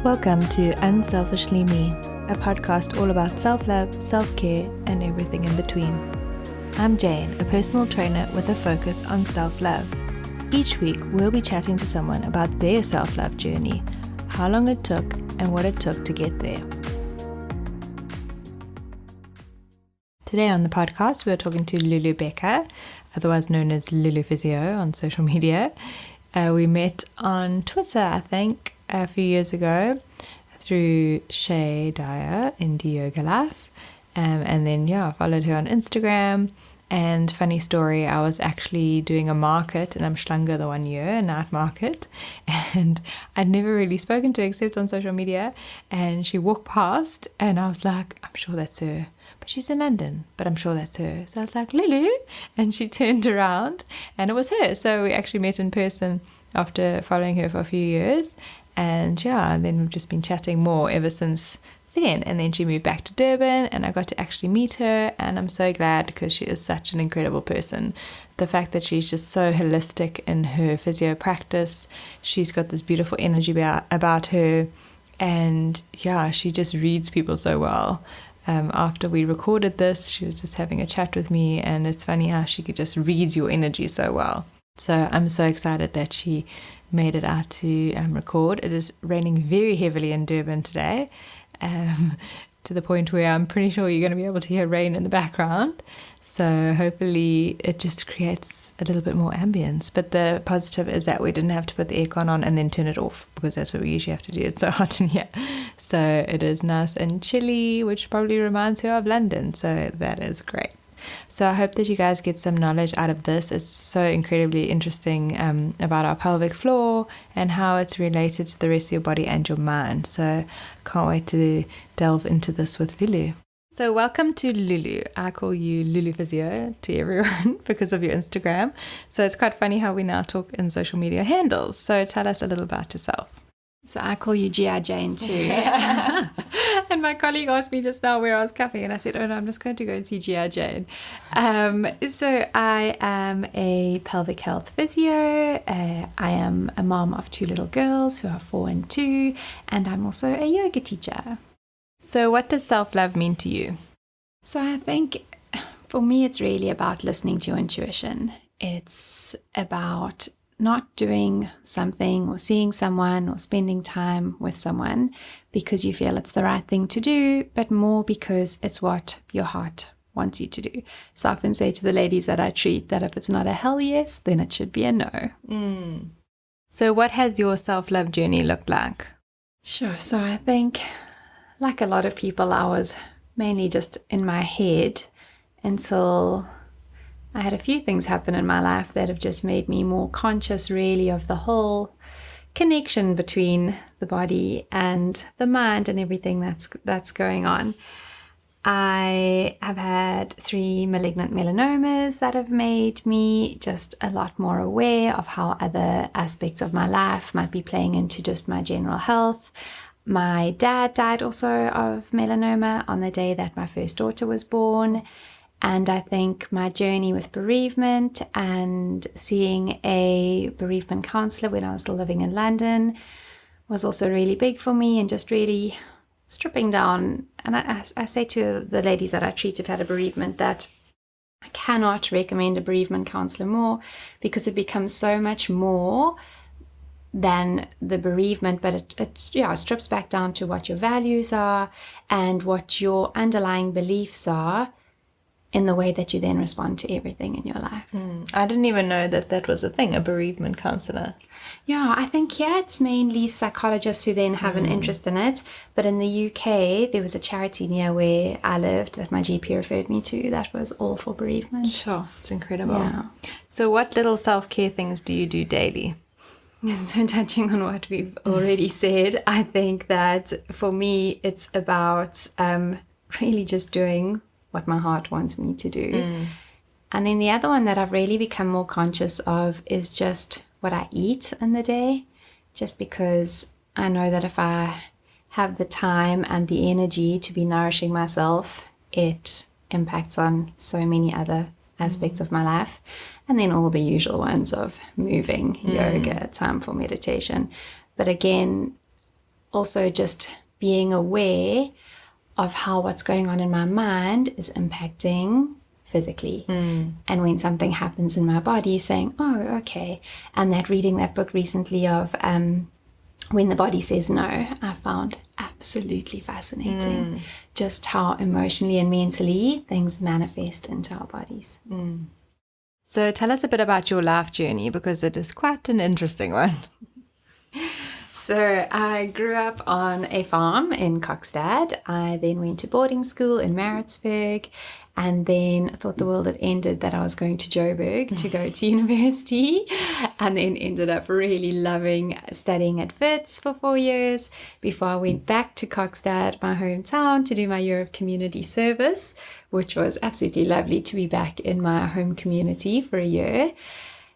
Welcome to Unselfishly Me, a podcast all about self-love, self-care, and everything in between. I'm Jane, a personal trainer with a focus on self-love. Each week, we'll be chatting to someone about their self-love journey, how long it took, and what it took to get there. Today on the podcast, we're talking to Lulu Becker, otherwise known as Lulu Physio on social media. We met on Twitter, I think, a few years ago through Shay Dyer in the Yoga Life, and then I followed her on Instagram. And funny story, I was actually doing a market in Umhlanga the 1 year, a night market, and I'd never really spoken to her except on social media, and she walked past and I was like, I'm sure that's her, but she's in London, but I'm sure that's her. So I was like, Lulu, and she turned around and it was her. So we actually met in person after following her for a few years. And then we've just been chatting more ever since then. And then she moved back to Durban and I got to actually meet her. And I'm so glad because she is such an incredible person. The fact that she's just so holistic in her physio practice. She's got this beautiful energy about her. And she just reads people so well. After we recorded this, she was just having a chat with me. And it's funny how she could just read your energy so well. So I'm so excited that she made it out to record. It is raining very heavily in Durban today, to the point where I'm pretty sure you're going to be able to hear rain in the background. So hopefully it just creates a little bit more ambience. But the positive is that we didn't have to put the aircon on and then turn it off, because that's what we usually have to do. It's so hot in here. So it is nice and chilly, which probably reminds her of London. So that is great. So I hope that you guys get some knowledge out of this. It's so incredibly interesting about our pelvic floor and how it's related to the rest of your body and your mind. So can't wait to delve into this with Lulu. So welcome to Lulu. I call you Lulu Physio to everyone because of your Instagram. So it's quite funny how we now talk in social media handles. So tell us a little about yourself. So I call you Gia Jane too. And my colleague asked me just now where I was camping, and I said, oh no, I'm just going to go and see Gia Jane. So I am a pelvic health physio. I am a mom of 2 little girls who are 4 and 2, and I'm also a yoga teacher. So what does self-love mean to you? So I think for me, it's really about listening to your intuition. It's about not doing something or seeing someone or spending time with someone because you feel it's the right thing to do, but more because it's what your heart wants you to do. So I often say to the ladies that I treat that if it's not a hell yes, then it should be a no. So what has your self-love journey looked like? Sure. So I think, like a lot of people, I was mainly just in my head until I had a few things happen in my life that have just made me more conscious really of the whole connection between the body and the mind and everything that's going on. I have had 3 malignant melanomas that have made me just a lot more aware of how other aspects of my life might be playing into just my general health. My dad died also of melanoma on the day that my first daughter was born. And I think my journey with bereavement and seeing a bereavement counsellor when I was still living in London was also really big for me, and just really stripping down. And I say to the ladies that I treat who've had a bereavement that I cannot recommend a bereavement counsellor more, because it becomes so much more than the bereavement, but it strips back down to what your values are and what your underlying beliefs are, in the way that you then respond to everything in your life. I didn't even know that was a thing, a bereavement counsellor. Yeah, I think it's mainly psychologists who then have an interest in it. But in the UK, there was a charity near where I lived that my GP referred me to that was all for bereavement. Sure, it's incredible. Yeah. So what little self-care things do you do daily? So touching on what we've already said, I think that for me, it's about really just doing what my heart wants me to do. And then the other one that I've really become more conscious of is just what I eat in the day, just because I know that if I have the time and the energy to be nourishing myself, it impacts on so many other aspects of my life. And then all the usual ones of moving, yoga, time for meditation. But again, also just being aware of how what's going on in my mind is impacting physically. And when something happens in my body, saying, oh, okay. And that reading that book recently of When the Body Says No, I found absolutely fascinating. Just how emotionally and mentally things manifest into our bodies. So tell us a bit about your life journey, because it is quite an interesting one. So I grew up on a farm in Kokstad. I then went to boarding school in Maritzburg, and then thought the world had ended that I was going to Joburg to go to university, and then ended up really loving studying at Wits for 4 years before I went back to Kokstad, my hometown, to do my year of community service, which was absolutely lovely to be back in my home community for a year.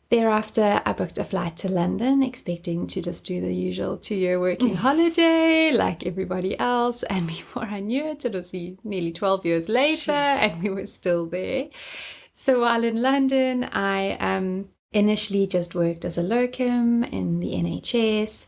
Thereafter, I booked a flight to London, expecting to just do the usual 2-year working holiday like everybody else. And before I knew it, it was nearly 12 years later, and we were still there. So while in London, I initially just worked as a locum in the NHS.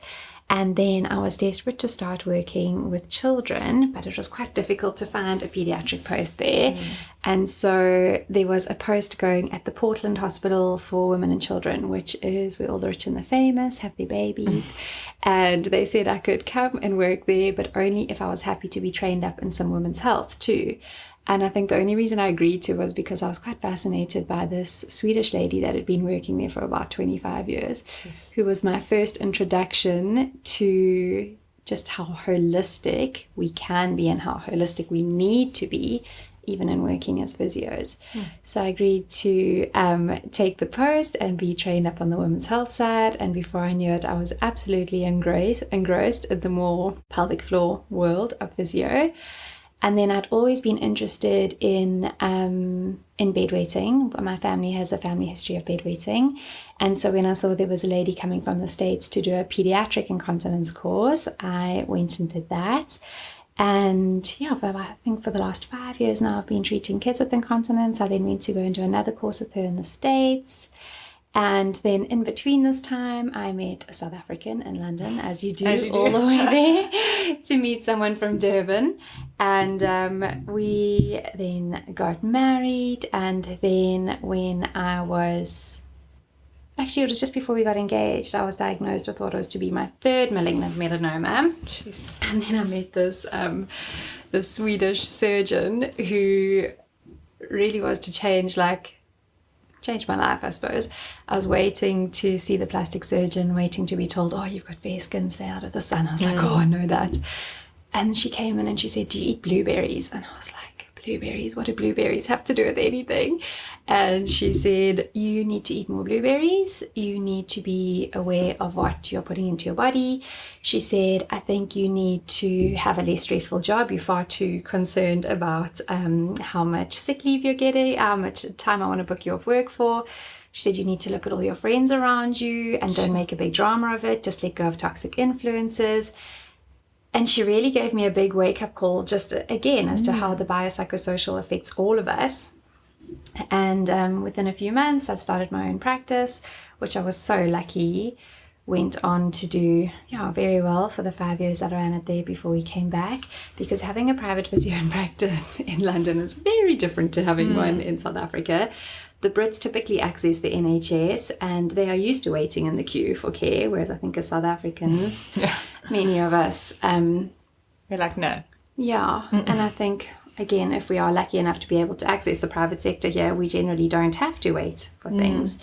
And then I was desperate to start working with children, but it was quite difficult to find a pediatric post there. And so there was a post going at the Portland Hospital for Women and Children, which is where all the rich and the famous have their babies. And they said I could come and work there, but only if I was happy to be trained up in some women's health too. And I think the only reason I agreed to was because I was quite fascinated by this Swedish lady that had been working there for about 25 years, who was my first introduction to just how holistic we can be and how holistic we need to be, even in working as physios. So I agreed to take the post and be trained up on the women's health side. And before I knew it, I was absolutely engrossed in the more pelvic floor world of physio. And then I'd always been interested in bedwetting. My family has a family history of bedwetting. And so when I saw there was a lady coming from the States to do a pediatric incontinence course, I went and did that. And yeah, I think for the last 5 years now, I've been treating kids with incontinence. I then went to go and do another course with her in the States. And then in between this time, I met a South African in London, as you do all the way there, to meet someone from Durban. And we then got married. And then when I was... Actually, it was just before we got engaged, I was diagnosed with what was to be my third malignant melanoma. Jeez. And then I met this Swedish surgeon who really was to change my life, I suppose. I was waiting to see the plastic surgeon, waiting to be told, oh, you've got fair skin, stay out of the sun. I was like, oh, I know that. And she came in and she said, do you eat blueberries? And I was like, blueberries? What do blueberries have to do with anything? And she said, you need to eat more blueberries. You need to be aware of what you're putting into your body. She said, I think you need to have a less stressful job. You're far too concerned about how much sick leave you're getting, how much time I want to book you off work for. She said, you need to look at all your friends around you and don't make a big drama of it. Just let go of toxic influences. And she really gave me a big wake-up call, just again, as to how the biopsychosocial affects all of us. And within a few months, I started my own practice, which I was so lucky. Went on to do very well for the 5 years that I ran it there before we came back, because having a private physio in practice in London is very different to having one in South Africa. The Brits typically access the NHS and they are used to waiting in the queue for care, whereas I think as South Africans, many of us... we're like, no. Yeah, and I think, again, if we are lucky enough to be able to access the private sector here, we generally don't have to wait for things.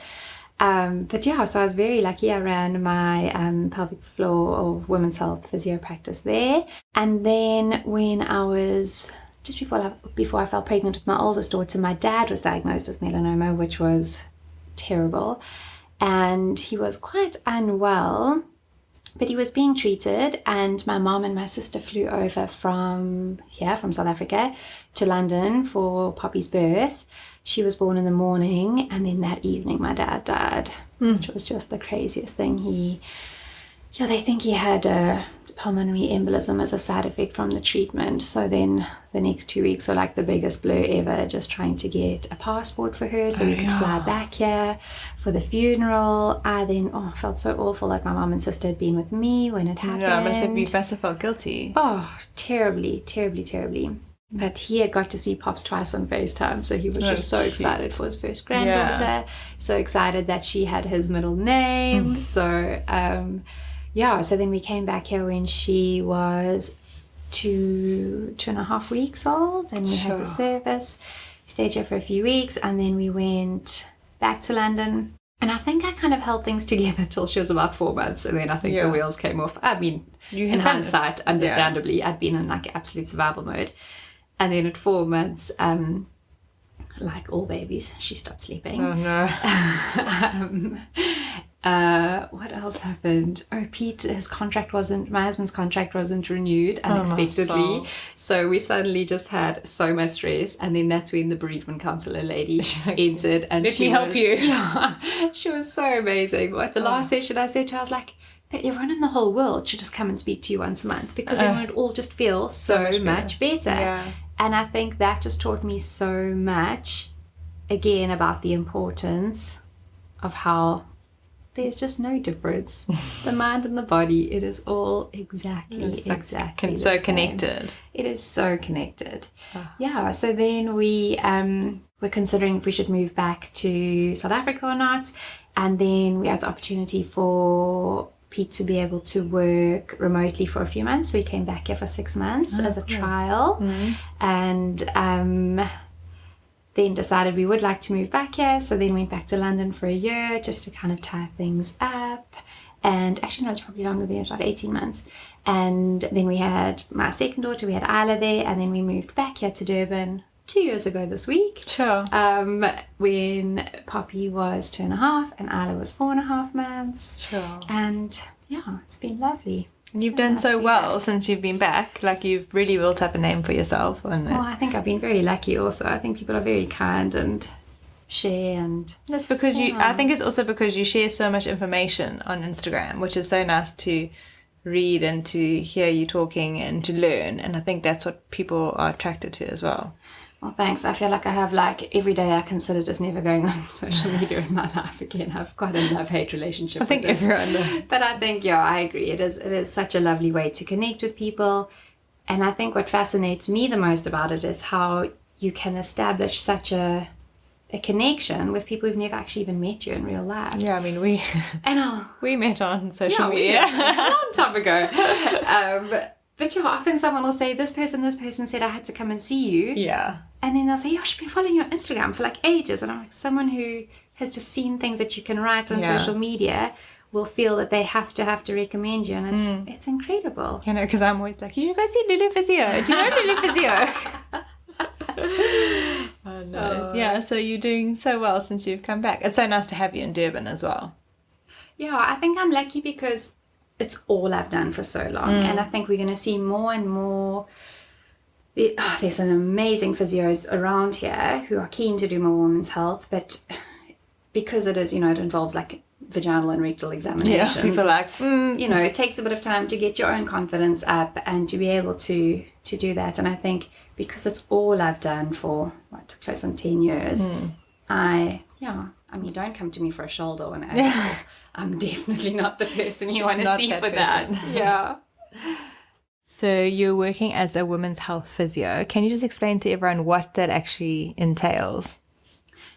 But yeah, so I was very lucky. I ran my pelvic floor or women's health physio practice there. And then when I was... just before I fell pregnant with my oldest daughter, my dad was diagnosed with melanoma, which was terrible. And he was quite unwell, but he was being treated. And my mom and my sister flew over from South Africa to London for Poppy's birth. She was born in the morning, and then that evening my dad died, which was just the craziest thing. Yeah, they think he had a pulmonary embolism as a side effect from the treatment. So then the next 2 weeks were like the biggest blur ever, just trying to get a passport for her so we could fly back here for the funeral. I then felt so awful that my mum and sister had been with me when it happened. Yeah, you must have felt guilty. Oh, terribly, terribly, terribly. But he had got to see Pops twice on FaceTime, so he was just so excited for his first granddaughter, so excited that she had his middle name. So, so then we came back here when she was 2.5 weeks old, and we had the service. We stayed here for a few weeks, and then we went back to London. And I think I kind of held things together till she was about 4 months, and then I think the wheels came off. I mean, in hindsight, understandably, I'd been in like absolute survival mode. And then at 4 months, like all babies, she stopped sleeping. Oh no. What else happened? Pete, my husband's contract wasn't renewed unexpectedly. So we suddenly just had so much stress. And then that's when the bereavement counselor lady entered. And Let me help you. Yeah, she was so amazing. At the last session, I said to her, I was like, but everyone in the whole world should just come and speak to you once a month, because everyone would all just feel so much better. Yeah. And I think that just taught me so much, again, about the importance of how there's just no difference. The mind and the body, it is all exactly the so connected. It is so connected. Yeah, so then we were considering if we should move back to South Africa or not. And then we had the opportunity for Pete to be able to work remotely for a few months. So we came back here for 6 months as a trial, and then decided we would like to move back here. So then went back to London for a year just to kind of tie things up. And actually, no, it's probably longer than about 18 months. And then we had my second daughter, we had Isla there, and then we moved back here to Durban 2 years ago this week. Sure. When Poppy was 2.5 and Isla was 4.5 months. Sure. And yeah, it's been lovely. And you've done so well since you've been back. Like, you've really built up a name for yourself. Well, I think I've been very lucky also. I think people are very kind and share, and that's because I think it's also because you share so much information on Instagram, which is so nice to read and to hear you talking and to learn. And I think that's what people are attracted to as well. Well, thanks. I feel like I have, like, every day I consider just never going on social media in my life again. I have quite a love-hate relationship with it. I think everyone does. But I think, I agree. It is such a lovely way to connect with people. And I think what fascinates me the most about it is how you can establish such a connection with people who've never actually even met you in real life. Yeah, I mean, we met on social media a long time ago. But often someone will say, this person said I had to come and see you. Yeah. And then they'll say, I've been following your Instagram for like ages. And I'm like, someone who has just seen things that you can write on social media will feel that they have to recommend you. And it's incredible. You know, because I'm always like, you should go see Lulu Physio. Do you know Lulu Physio? Oh, no. Yeah, so you're doing so well since you've come back. It's so nice to have you in Durban as well. Yeah, I think I'm lucky because it's all I've done for so long. And I think we're going to see more and more. There's some amazing physios around here who are keen to do more women's health, but because it is, it involves like vaginal and rectal examinations. Yeah, people are like, it takes a bit of time to get your own confidence up and to be able to do that. And I think because it's all I've done for close on 10 years, don't come to me for a shoulder or an ankle. I'm definitely not the person you want to see for that. Yeah. So you're working as a women's health physio. Can you just explain to everyone what that actually entails?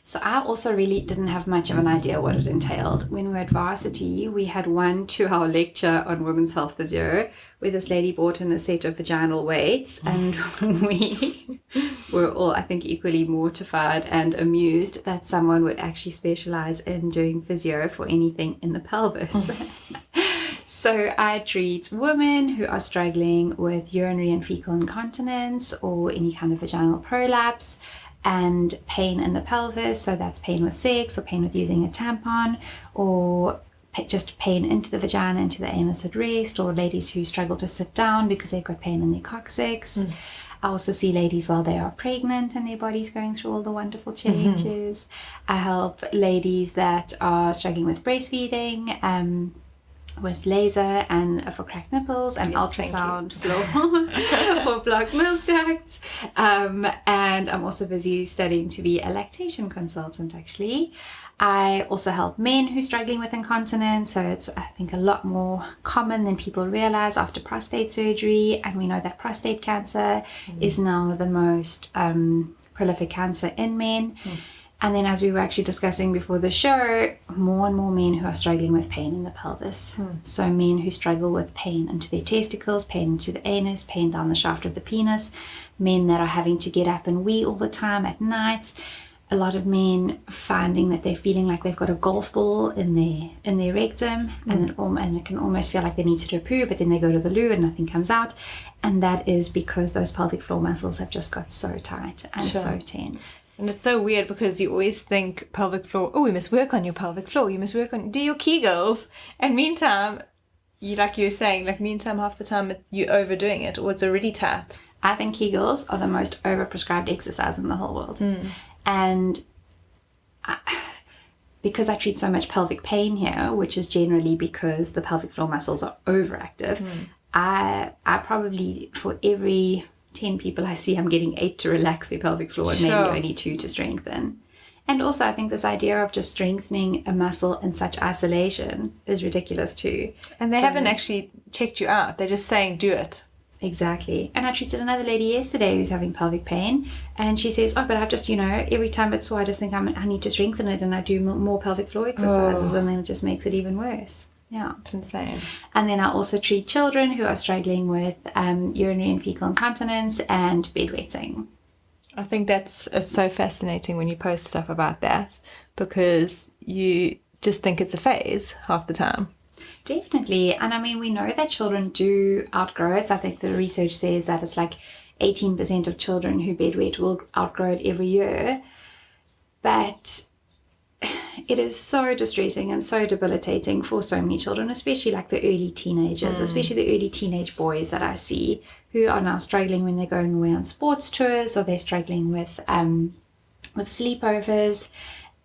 So I also really didn't have much of an idea what it entailed. When we were at varsity, we had 1 2-hour lecture on women's health physio where this lady brought in a set of vaginal weights, and we were all, I think, equally mortified and amused that someone would actually specialize in doing physio for anything in the pelvis. So I treat women who are struggling with urinary and fecal incontinence or any kind of vaginal prolapse, and pain in the pelvis. So that's pain with sex or pain with using a tampon, or just pain into the vagina, into the anus at rest, or ladies who struggle to sit down because they've got pain in their coccyx. I also see ladies while they are pregnant and their body's going through all the wonderful changes. I help ladies that are struggling with breastfeeding, with laser and for cracked nipples and ultrasound floor for blocked milk ducts. And I'm also busy studying to be a lactation consultant, actually. I also help men who are struggling with incontinence, so it's, I think, a lot more common than people realize after prostate surgery. And we know that prostate cancer is now the most prolific cancer in men. And then, as we were actually discussing before the show, more and more men who are struggling with pain in the pelvis. So men who struggle with pain into their testicles, pain into the anus, pain down the shaft of the penis, men that are having to get up and wee all the time at night. A lot of men finding that they're feeling like they've got a golf ball in their rectum, and it can almost feel like they need to do a poo, but then they go to the loo and nothing comes out. And that is because those pelvic floor muscles have just got so tight and so tense. And it's so weird because you always think pelvic floor, oh, we must work on your pelvic floor. You must do your Kegels. And meantime, like you were saying, half the time you're overdoing it or it's already tight. I think Kegels are the most overprescribed exercise in the whole world. And because I treat so much pelvic pain here, which is generally because the pelvic floor muscles are overactive, I probably, for every 10 people I see, I'm getting 8 to relax their pelvic floor and maybe only 2 to strengthen. And also I think this idea of just strengthening a muscle in such isolation is ridiculous too. And they haven't actually checked you out. They're just saying do it. Exactly. And I treated another lady yesterday who's having pelvic pain, and she says, oh, but I've just, every time it's sore, I just think I need to strengthen it, and I do more pelvic floor exercises, and then it just makes it even worse. Yeah. It's insane. And then I also treat children who are struggling with urinary and fecal incontinence and bedwetting. I think it's so fascinating when you post stuff about that, because you just think it's a phase half the time. Definitely. And I mean, we know that children do outgrow it. I think the research says that it's like 18% of children who bedwet will outgrow it every year. But it is so distressing and so debilitating for so many children, especially like the early teenagers, especially the early teenage boys that I see who are now struggling when they're going away on sports tours, or they're struggling with sleepovers.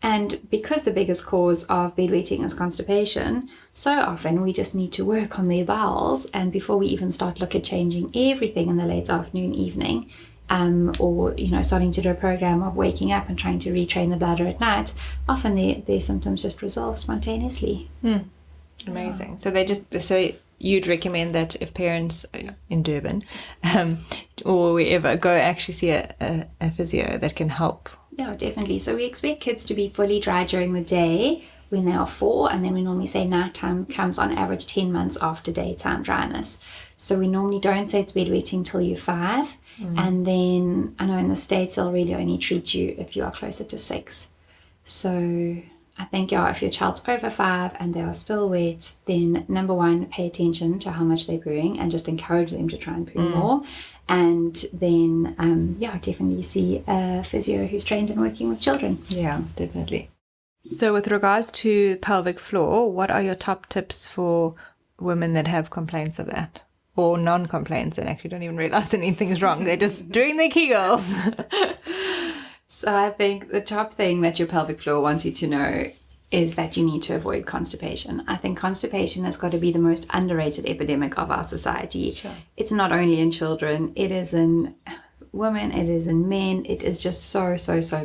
And because the biggest cause of bedwetting is constipation, so often we just need to work on their bowels, and before we even start look at changing everything in the late afternoon, evening, or starting to do a program of waking up and trying to retrain the bladder at night, often their symptoms just resolve spontaneously. Amazing. So you'd recommend that if parents in Durban or wherever go actually see a physio that can help. Yeah, definitely. So we expect kids to be fully dry during the day when they are 4, and then we normally say nighttime comes on average 10 months after daytime dryness. So we normally don't say it's bedwetting till you're 5. And then I know in the States they'll really only treat you if you are closer to 6. So I think, if your child's over 5 and they are still wet, then number 1, pay attention to how much they're pooing and just encourage them to try and poo more. And then, definitely see a physio who's trained in working with children. Yeah, definitely. So with regards to pelvic floor, what are your top tips for women that have complaints of that? Or non-complaints and actually don't even realize anything's wrong. They're just doing their Kegels. So I think the top thing that your pelvic floor wants you to know is that you need to avoid constipation. I think constipation has got to be the most underrated epidemic of our society. Sure. It's not only in children, it is in women, it is in men, it is just so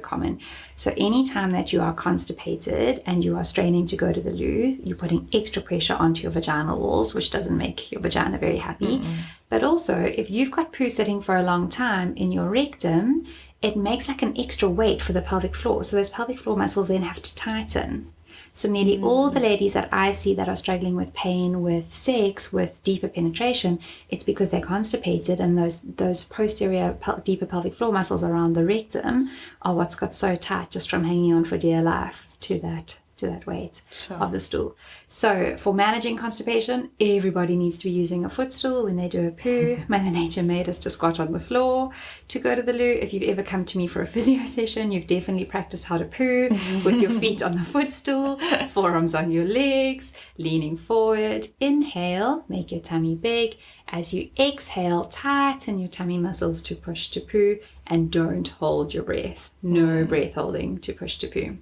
common. So anytime that you are constipated and you are straining to go to the loo, you're putting extra pressure onto your vaginal walls, which doesn't make your vagina very happy. But also, if you've got poo sitting for a long time in your rectum, it makes like an extra weight for the pelvic floor. So those pelvic floor muscles then have to tighten. So nearly all the ladies that I see that are struggling with pain, with sex, with deeper penetration, it's because they're constipated, and those posterior deeper pelvic floor muscles around the rectum are what's got so tight just from hanging on for dear life to that weight of the stool. So for managing constipation, everybody needs to be using a footstool when they do a poo. Mother Nature made us to squat on the floor to go to the loo. If you've ever come to me for a physio session, you've definitely practiced how to poo with your feet on the footstool, forearms on your legs, leaning forward. Inhale, make your tummy big. As you exhale, tighten your tummy muscles to push to poo, and don't hold your breath. No breath holding to push to poo.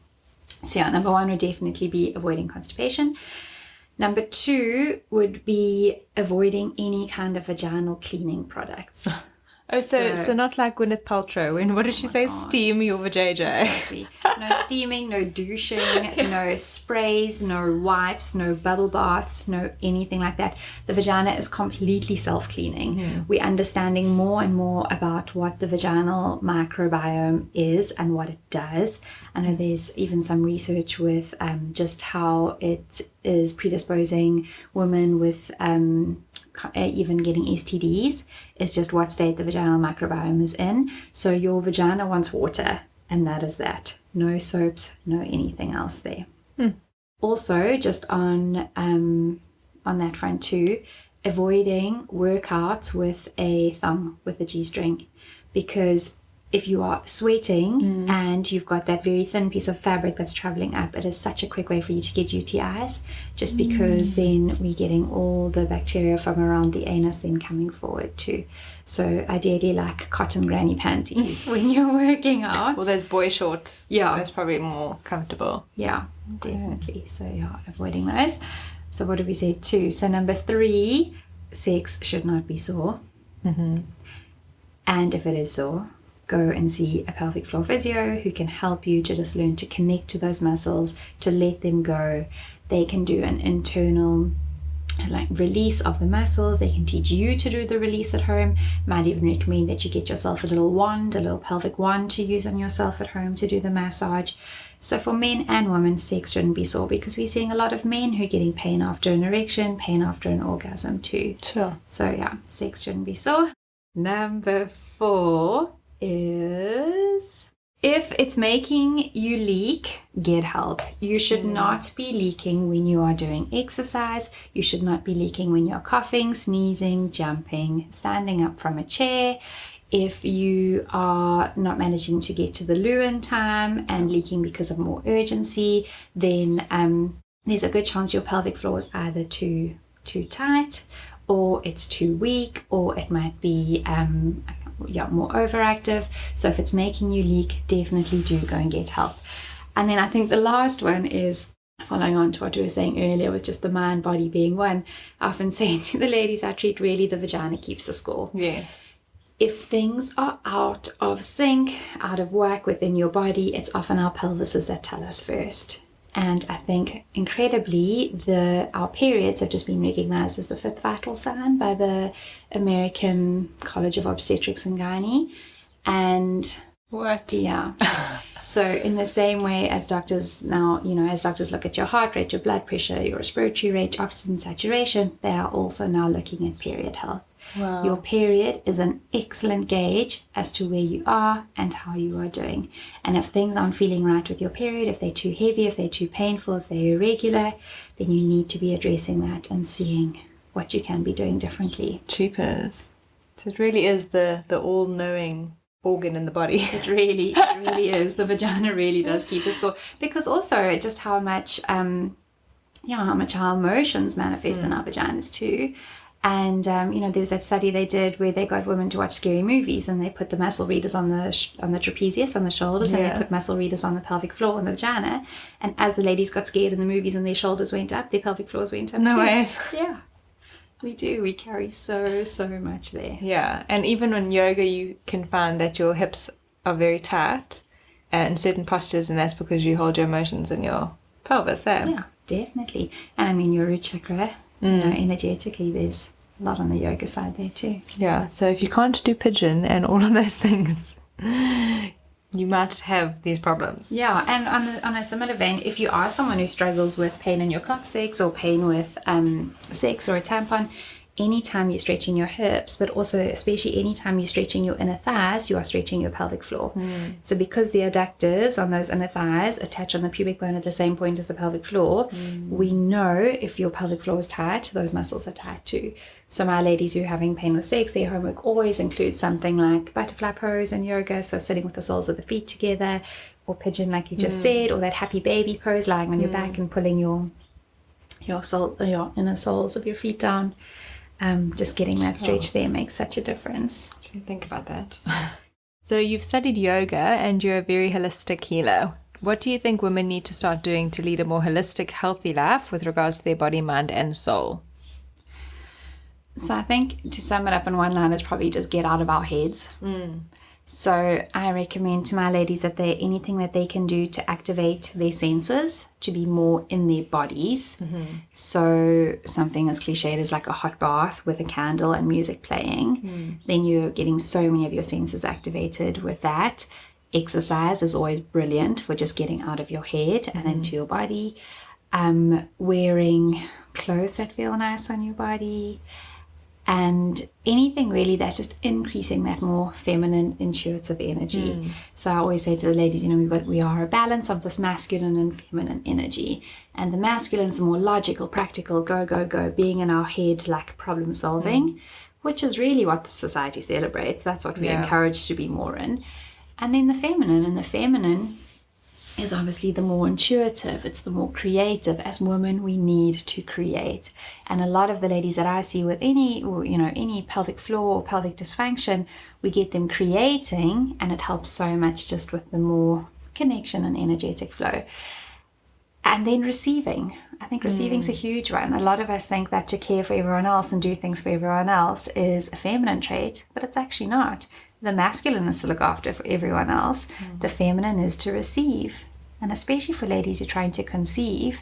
So number 1 would definitely be avoiding constipation. Number 2 would be avoiding any kind of vaginal cleaning products. Oh, so not like Gwyneth Paltrow. When what did she say? gosh. Steam your vajayjay. Exactly. No steaming, no douching, no sprays, no wipes, no bubble baths, no anything like that. The vagina is completely self-cleaning. We're understanding more and more about what the vaginal microbiome is and what it does. I know there's even some research with just how it is predisposing women with even getting STDs, is just what state the vaginal microbiome is in. So your vagina wants water, and that is that. No soaps, no anything else there. Also, just on that front too, avoiding workouts with a thong, with a G-string, because if you are sweating and you've got that very thin piece of fabric that's traveling up, it is such a quick way for you to get UTIs, just because then we're getting all the bacteria from around the anus then coming forward too. So ideally like cotton granny panties when you're working out. Well, those boy shorts. Yeah. That's probably more comfortable. Yeah, definitely. So yeah, avoiding those. So what did we say? 2. So number 3, sex should not be sore. And if it is sore, go and see a pelvic floor physio who can help you to just learn to connect to those muscles, to let them go. They can do an internal release of the muscles. They can teach you to do the release at home. Might even recommend that you get yourself a little wand, a little pelvic wand to use on yourself at home to do the massage. So for men and women, sex shouldn't be sore, because we're seeing a lot of men who are getting pain after an erection, pain after an orgasm too. Sure. So yeah, sex shouldn't be sore. Number 4 is, if it's making you leak, get help. You should not be leaking when you are doing exercise. You should not be leaking when you're coughing, sneezing, jumping, standing up from a chair. If you are not managing to get to the loo in time and leaking because of more urgency, then there's a good chance your pelvic floor is either too tight, or it's too weak, or it might be more overactive. So if it's making you leak, definitely do go and get help. And then I think the last one is following on to what we were saying earlier with just the mind body being one. I often say to the ladies I treat, really the vagina keeps the score. Yes. If things are out of sync, out of whack within your body, it's often our pelvises that tell us first. And I think incredibly, our periods have just been recognized as the 5th vital sign by the American College of Obstetrics and Gynae. And what? Yeah. So in the same way as doctors now, as doctors look at your heart rate, your blood pressure, your respiratory rate, oxygen saturation, they are also now looking at period health. Wow. Your period is an excellent gauge as to where you are and how you are doing. And if things aren't feeling right with your period, if they're too heavy, if they're too painful, if they're irregular, then you need to be addressing that and seeing what you can be doing differently. Cheapers. So it really is the all-knowing organ in the body. It really is. The vagina really does keep a score, because also just how much our emotions manifest in our vaginas too. And there was that study they did where they got women to watch scary movies, and they put the muscle readers on the trapezius, on the shoulders, and they put muscle readers on the pelvic floor and the vagina. And as the ladies got scared in the movies and their shoulders went up, their pelvic floors went up too. No ways. Yeah, we do. We carry so much there. Yeah, and even in yoga, you can find that your hips are very tight in certain postures, and that's because you hold your emotions in your pelvis. Yeah, definitely. And I mean, your root chakra. Energetically, there's a lot on the yoga side there too. Yeah, so if you can't do pigeon and all of those things, you might have these problems. Yeah, and on a similar vein, if you are someone who struggles with pain in your coccyx or pain with sex or a tampon, anytime you're stretching your hips, but also especially anytime you're stretching your inner thighs, you are stretching your pelvic floor. So because the adductors on those inner thighs attach on the pubic bone at the same point as the pelvic floor, we know if your pelvic floor is tight, those muscles are tight too. So my ladies who are having pain with sex, their homework always includes something like butterfly pose in yoga, so sitting with the soles of the feet together, or pigeon like you just said, or that happy baby pose, lying on your back and pulling your inner soles of your feet down. Just getting that stretch there makes such a difference. Think about that. So you've studied yoga and you're a very holistic healer. what do you think women need to start doing to lead a more holistic, healthy life with regards to their body, mind, and soul? So I think to sum it up in one line is probably just get out of our heads. So I recommend to my ladies that anything that they can do to activate their senses, to be more in their bodies. So something as cliched as like a hot bath with a candle and music playing, then you're getting so many of your senses activated with that. Exercise is always brilliant for just getting out of your head and into your body. Wearing clothes that feel nice on your body. And anything really that's just increasing that more feminine, intuitive energy. So I always say to the ladies, we are a balance of this masculine and feminine energy. And the masculine is the more logical, practical, go, being in our head, like problem solving, which is really what the society celebrates. That's what we're encouraged to be more in. And then the feminine is obviously the more intuitive, it's the more creative. As women, we need to create. And a lot of the ladies that I see with any pelvic floor or pelvic dysfunction, we get them creating, and it helps so much just with the more connection and energetic flow. And then receiving. I think receiving is a huge one. A lot of us think that to care for everyone else and do things for everyone else is a feminine trait, but it's actually not. The masculine is to look after for everyone else. The feminine is to receive. And especially for ladies who are trying to conceive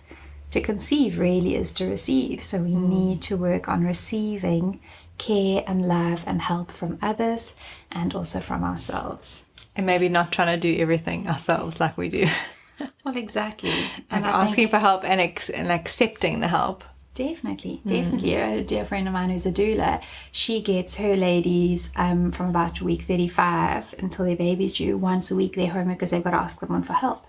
really is to receive. So we need to work on receiving care and love and help from others and also from ourselves. And maybe not trying to do everything ourselves like we do. Well, exactly. And asking for help and accepting the help. Definitely. A dear friend of mine who's a doula, she gets her ladies from about week 35 until their baby's due. Once a week they're home because they've got to ask someone for help.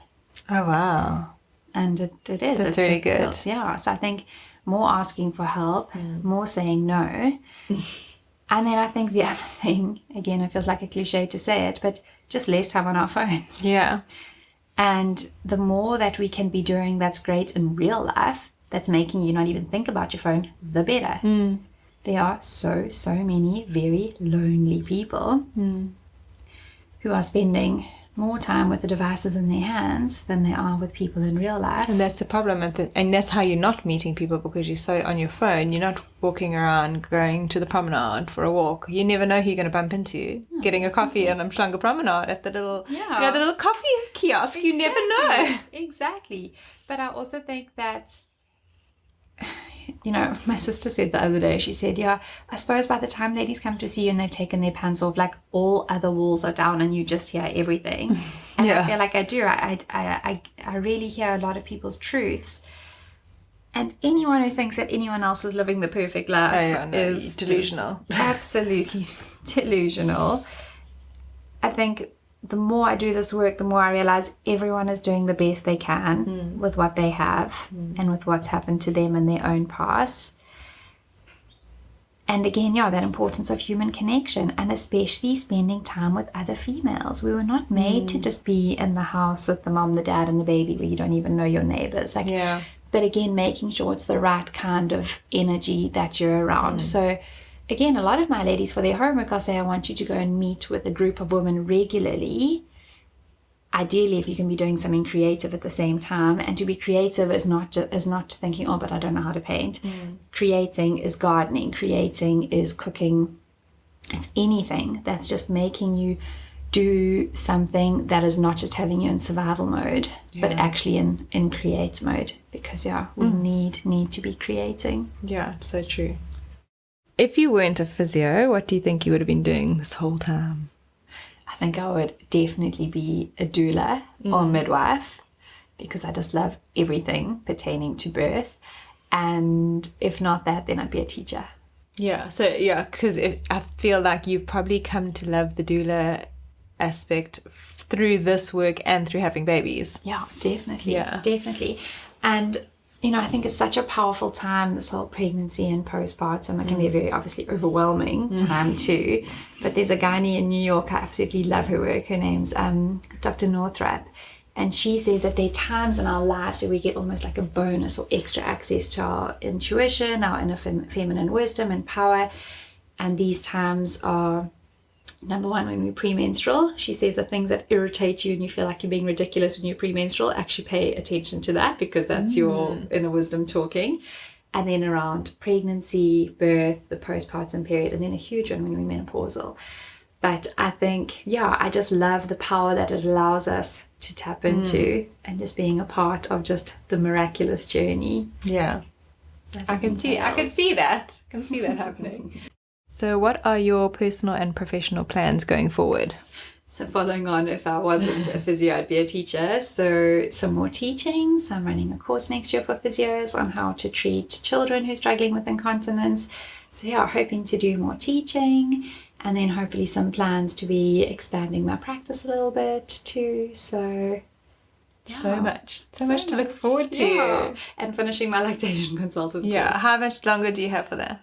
Oh, wow. And it is. That's really good. Yeah. So I think more asking for help, more saying no. And then I think the other thing, again, it feels like a cliche to say it, but just less time on our phones. Yeah. And the more that we can be doing that's great in real life, that's making you not even think about your phone, the better. There are so many very lonely people who are spending more time with the devices in their hands than they are with people in real life. And that's the problem. And that's how you're not meeting people, because you're so on your phone. You're not walking around going to the promenade for a walk. You never know who you're going to bump into. Getting a coffee on Umhlanga Promenade at the little, the little coffee kiosk. Exactly. You never know. Exactly. But I also think that, my sister said the other day, she said, I suppose by the time ladies come to see you and they've taken their pants off, like all other walls are down and you just hear everything. And I feel like I do. I really hear a lot of people's truths. And anyone who thinks that anyone else is living the perfect life is delusional. Absolutely delusional. I think the more I do this work, the more I realize everyone is doing the best they can with what they have and with what's happened to them in their own past. And again, that importance of human connection, and especially spending time with other females. We were not made to just be in the house with the mom, the dad, and the baby where you don't even know your neighbors. But again, making sure it's the right kind of energy that you're around. So again, a lot of my ladies, for their homework, I'll say, I want you to go and meet with a group of women regularly. Ideally, if you can be doing something creative at the same time. And to be creative is not thinking, but I don't know how to paint. Creating is gardening. Creating is cooking. It's anything that's just making you do something that is not just having you in survival mode, but actually in create mode. Because, we need to be creating. Yeah, it's so true. If you weren't a physio, what do you think you would have been doing this whole time? I think I would definitely be a doula or a midwife, because I just love everything pertaining to birth. And if not that, then I'd be a teacher. Yeah, so because I feel like you've probably come to love the doula aspect through this work and through having babies. Yeah, definitely. Definitely. And I think it's such a powerful time, this whole pregnancy and postpartum. It can be a very obviously overwhelming time too. But there's a gynae in New York, I absolutely love her work. Her name's Dr. Northrup. And she says that there are times in our lives where we get almost like a bonus or extra access to our intuition, our inner feminine wisdom and power. And these times are Number one, when we're premenstrual, she says that things that irritate you and you feel like you're being ridiculous when you're premenstrual, actually pay attention to that, because that's your inner wisdom talking. And then around pregnancy, birth, the postpartum period, and then a huge one when we're menopausal. But I think, I just love the power that it allows us to tap into, and just being a part of just the miraculous journey. Yeah. I can see that happening. So what are your personal and professional plans going forward? So following on, if I wasn't a physio, I'd be a teacher. So some more teaching. So I'm running a course next year for physios on how to treat children who are struggling with incontinence. So hoping to do more teaching, and then hopefully some plans to be expanding my practice a little bit too. So much to look forward to. Yeah. And finishing my lactation consultant course. How much longer do you have for that?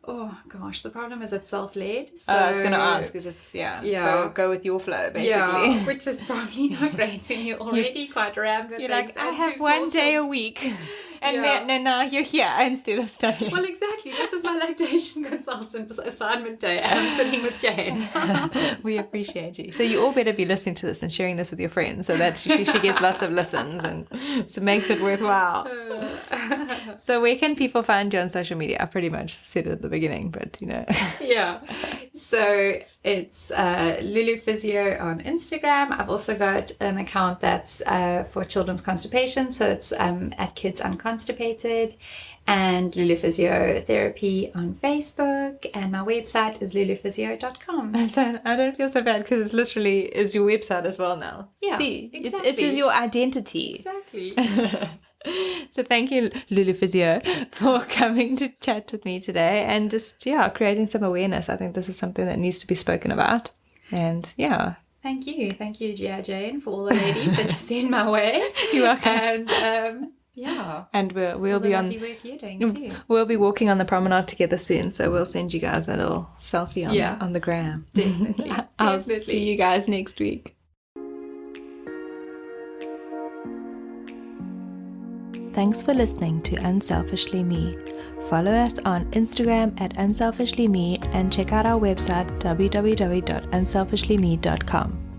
Oh gosh, the problem is it's self-led. So I was going to ask, because it's go with your flow basically. Which is probably not great when you're already quite rammed with You're things. like, I have one day a week, and then now you're here instead of studying. Well, exactly. This is my lactation consultant assignment day, and I'm sitting with Jane. We appreciate you. So you all better be listening to this and sharing this with your friends, so that she gets lots of listens, and so makes it worthwhile. So where can people find you on social media? I pretty much said it at the beginning, but So it's Lulu Physio on Instagram. I've also got an account that's for children's constipation, so it's at Kids Unconstipated, and Lulu Physio Therapy on Facebook, and my website is luluphysio.com. So I don't feel so bad, because it literally is your website as well now. Yeah, see, exactly. It's just your identity. Exactly. So thank you, Lulu Physio, for coming to chat with me today, and just creating some awareness. I think this is something that needs to be spoken about, and Thank you, Gia Jane, for all the ladies that you send my way. You're welcome. And and we'll be on. Work you're doing too. We'll be walking on the promenade together soon, so we'll send you guys a little selfie on the gram. Definitely. I'll see you guys next week. Thanks for listening to Unselfishly Me. Follow us on Instagram at unselfishlyme, and check out our website www.unselfishlyme.com.